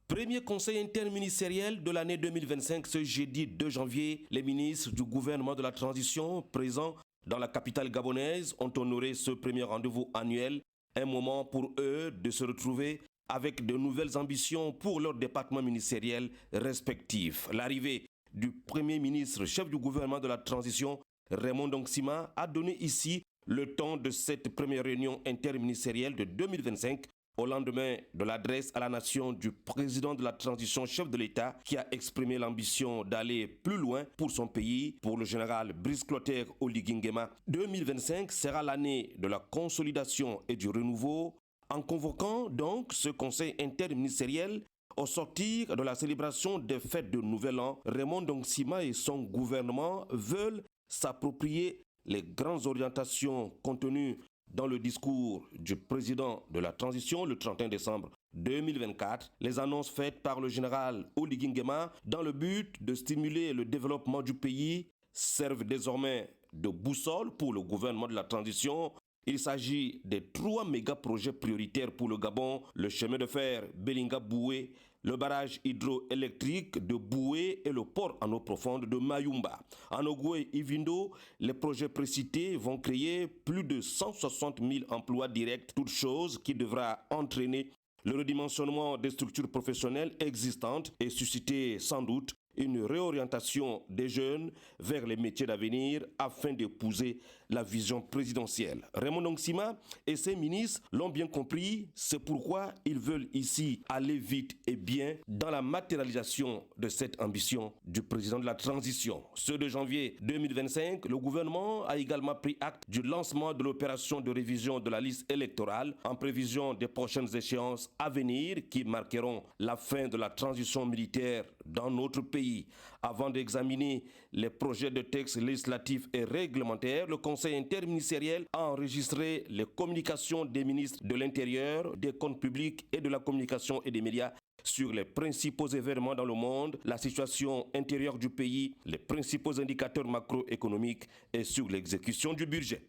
Premier conseil interministériel de l'année 2025, ce jeudi 2 janvier, les ministres du gouvernement de la transition présents dans la capitale gabonaise ont honoré ce premier rendez-vous annuel, un moment pour eux de se retrouver avec de nouvelles ambitions pour leurs départements ministériels respectifs. L'arrivée du Premier ministre, chef du gouvernement de la transition, Raymond Ndongsima, a donné ici le temps de cette première réunion interministérielle de 2025 au lendemain de l'adresse à la nation du président de la transition, chef de l'État, qui a exprimé l'ambition d'aller plus loin pour son pays. Pour le général Brice Clotaire Oligui Nguema, 2025 sera l'année de la consolidation et du renouveau. En convoquant donc ce conseil interministériel, au sortir de la célébration des fêtes de Nouvel An, Raymond Ndongsima et son gouvernement veulent s'approprier les grandes orientations contenues dans le discours du président de la transition le 31 décembre 2024, les annonces faites par le général Oligui Nguema dans le but de stimuler le développement du pays servent désormais de boussole pour le gouvernement de la transition. Il s'agit des 3 méga-projets prioritaires pour le Gabon, le chemin de fer Belinga-Boué, le barrage hydroélectrique de Boué et le port en eau profonde de Mayumba. En Ogoué et Ivindo, les projets précités vont créer plus de 160 000 emplois directs, toute chose qui devra entraîner le redimensionnement des structures professionnelles existantes et susciter sans doute une réorientation des jeunes vers les métiers d'avenir afin d'épouser la vision présidentielle. Raymond Ndongsima et ses ministres l'ont bien compris, c'est pourquoi ils veulent ici aller vite et bien dans la matérialisation de cette ambition du président de la transition. Ce 2 janvier 2025, le gouvernement a également pris acte du lancement de l'opération de révision de la liste électorale en prévision des prochaines échéances à venir qui marqueront la fin de la transition militaire dans notre pays. Avant d'examiner les projets de textes législatifs et réglementaires, le Conseil interministériel a enregistré les communications des ministres de l'Intérieur, des comptes publics et de la communication et des médias sur les principaux événements dans le monde, la situation intérieure du pays, les principaux indicateurs macroéconomiques et sur l'exécution du budget.